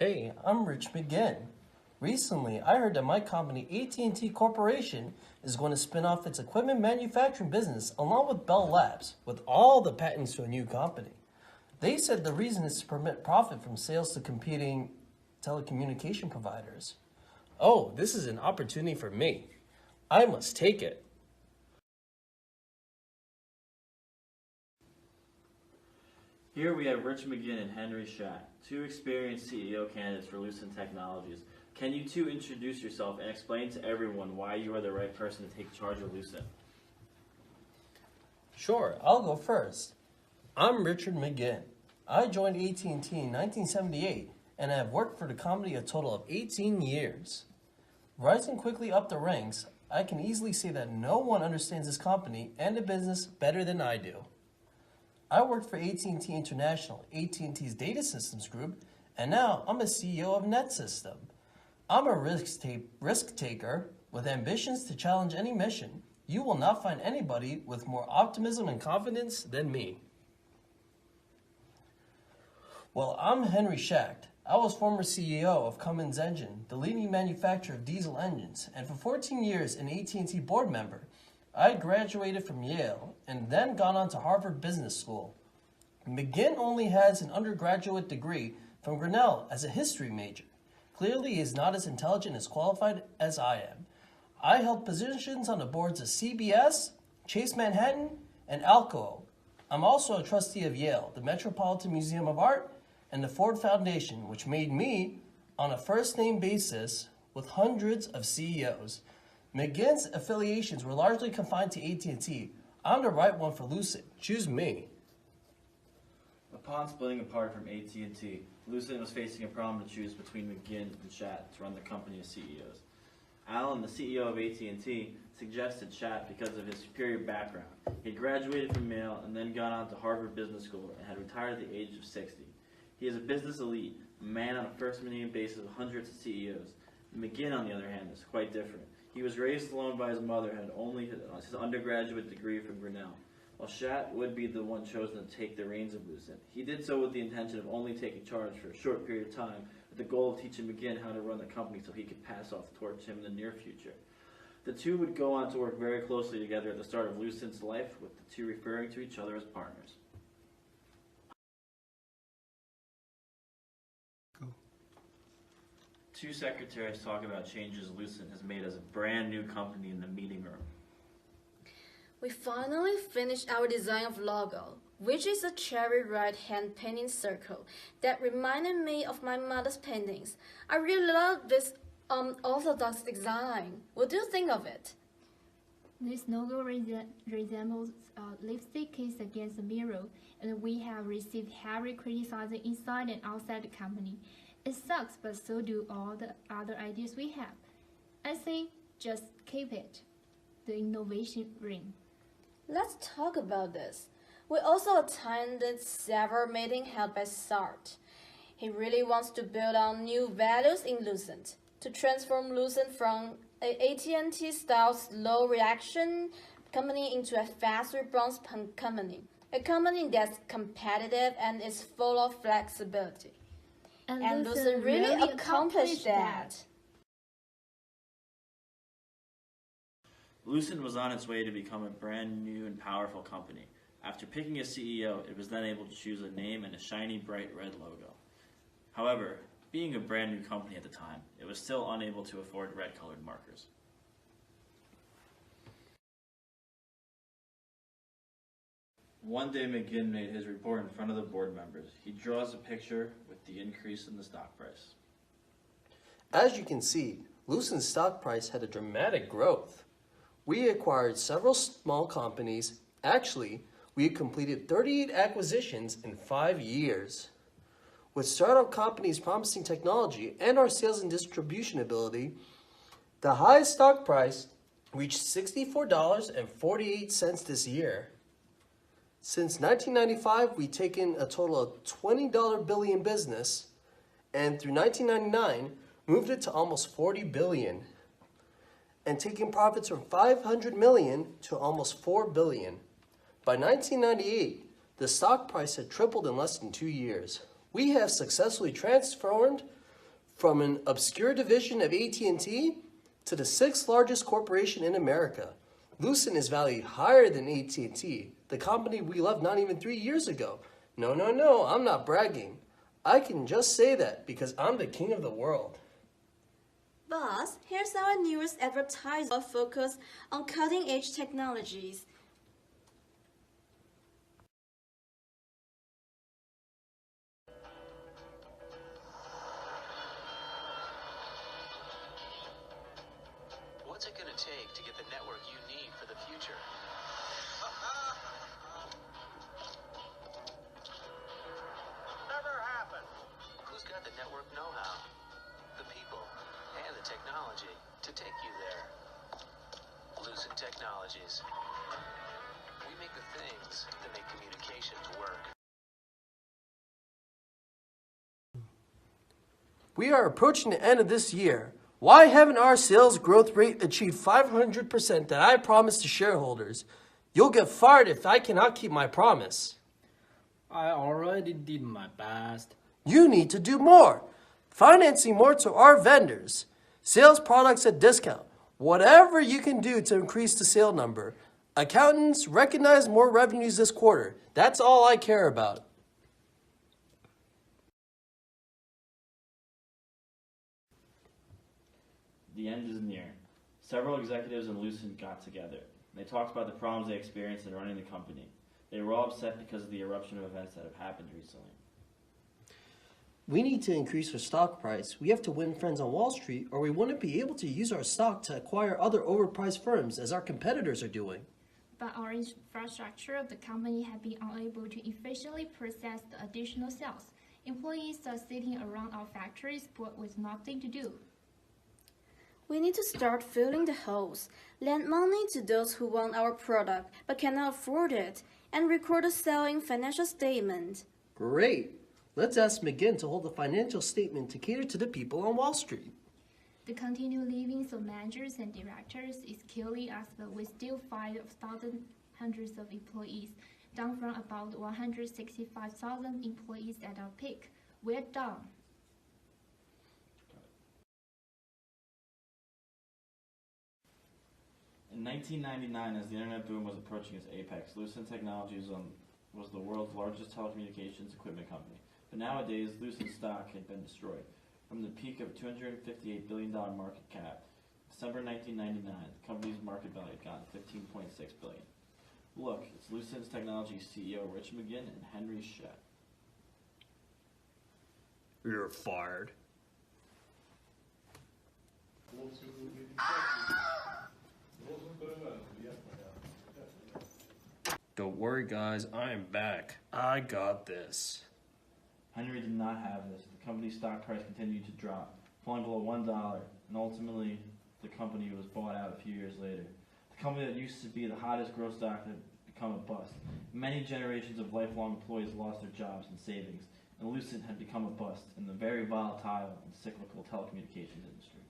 Hey, I'm Rich McGinn. Recently, I heard that my company, AT&T Corporation, is going to spin off its equipment manufacturing business along with Bell Labs, with all the patents to a new company. They said the reason is to permit profit from sales to competing telecommunication providers. Oh, this is an opportunity for me. I must take it. Here we have Rich McGinn and Henry Schack, two experienced CEO candidates for Lucent Technologies. Can you two introduce yourself and explain to everyone why you are the right person to take charge of Lucent? Sure, I'll go first. I'm Richard McGinn. I joined AT&T in 1978 and I have worked for the company a total of 18 years. Rising quickly up the ranks, I can easily say that no one understands this company and the business better than I do. I worked for AT&T International, AT&T's data systems group, and now I'm a CEO of NetSystem. I'm a risk taker with ambitions to challenge any mission. You will not find anybody with more optimism and confidence than me. Well, I'm Henry Schacht. I was former CEO of Cummins Engine, the leading manufacturer of diesel engines, and for 14 years an AT&T board member. I graduated from Yale and then got on to Harvard Business School. McGinn only has an undergraduate degree from Grinnell as a history major. Clearly, he is not as intelligent as qualified as I am. I held positions on the boards of CBS, Chase Manhattan, and Alcoa. I'm also a trustee of Yale, the Metropolitan Museum of Art, and the Ford Foundation, which made me on a first-name basis with hundreds of CEOs. McGinn's affiliations were largely confined to AT&T. I'm the right one for Lucent. Choose me. Upon splitting apart from AT&T, Lucent was facing a problem to choose between McGinn and Schacht to run the company as CEOs. Alan, the CEO of AT&T, suggested Schacht because of his superior background. He graduated from Yale and then got on to Harvard Business School and had retired at the age of 60. He is a business elite, a man on a first-name basis of hundreds of CEOs. McGinn, on the other hand, is quite different. He was raised alone by his mother and had only his undergraduate degree from Grinnell, while Schacht would be the one chosen to take the reins of Lucent. He did so with the intention of only taking charge for a short period of time, with the goal of teaching McGinn how to run the company so he could pass off the torch to him in the near future. The two would go on to work very closely together at the start of Lucent's life, with the two referring to each other as partners. Two secretaries talk about changes Lucent has made as a brand new company in the meeting room. We finally finished our design of logo, which is a cherry red hand painting circle that reminded me of my mother's paintings. I really love this orthodox design. What do you think of it? This logo resembles a lipstick case against a mirror, and we have received heavy criticism inside and outside the company. It sucks, but so do all the other ideas we have. I think just keep it. The innovation ring. Let's talk about this. We also attended several meetings held by Sart. He really wants to build on new values in Lucent, to transform Lucent from an AT&T-style slow reaction company into a fast response company, a company that's competitive and is full of flexibility. And Lucent really accomplished that. Lucent was on its way to become a brand new and powerful company. After picking a CEO, it was then able to choose a name and a shiny bright red logo. However, being a brand new company at the time, it was still unable to afford red-colored markers. One day McGinn made his report in front of the board members. He draws a picture with the increase in the stock price. As you can see, Lucent's stock price had a dramatic growth. We acquired several small companies. Actually, we completed 38 acquisitions in 5 years. With startup companies promising technology and our sales and distribution ability, the highest stock price reached $64.48 this year. Since 1995, we've taken a total of $20 billion business, and through 1999, moved it to almost $40 billion, and taken profits from $500 million to almost $4 billion. By 1998, the stock price had tripled in less than 2 years. We have successfully transformed From an obscure division of AT&T to the sixth largest corporation in America, Lucent is valued higher than AT&T, the company we left not even 3 years ago. No, I'm not bragging. I can just say that because I'm the king of the world. Boss, here's our newest advertisement focused on cutting-edge technologies. What's it going to take to get the network you need for the future? Never happened. Who's got the network know-how, the people, and the technology to take you there? Lucent Technologies. We make the things that make communications work. We are approaching the end of this year. Why haven't our sales growth rate achieved 500% that I promised to shareholders? You'll get fired if I cannot keep my promise. I already did my best. You need to do more. Financing more to our vendors. Sales products at discount. Whatever you can do to increase the sale number. Accountants recognize more revenues this quarter. That's all I care about. The end is near. Several executives in Lucent got together. They talked about the problems they experienced in running the company. They were all upset because of the eruption of events that have happened recently. We need to increase our stock price. We have to win friends on Wall Street, or we wouldn't be able to use our stock to acquire other overpriced firms as our competitors are doing. But our infrastructure of the company has been unable to efficiently process the additional sales. Employees are sitting around our factories but with nothing to do. We need to start filling the holes, lend money to those who want our product but cannot afford it, and record a selling financial statement. Great. Let's ask McGinn to hold a financial statement to cater to the people on Wall Street. The continued leavings of managers and directors is killing us, but we still find hundreds of employees, down from about 165,000 employees at our peak. We're done. In 1999, as the internet boom was approaching its apex, Lucent Technologies was the world's largest telecommunications equipment company. But nowadays, Lucent stock had been destroyed. From the peak of $258 billion market cap, December 1999, the company's market value had gone to $15.6 billion. Look, it's Lucent Technologies CEO Rich McGinn and Henry Shett. You're fired. Don't worry, guys. I am back. I got this. Henry did not have this. The company's stock price continued to drop, falling below $1, and ultimately the company was bought out a few years later. The company that used to be the hottest growth stock had become a bust. Many generations of lifelong employees lost their jobs and savings, and Lucent had become a bust in the very volatile and cyclical telecommunications industry.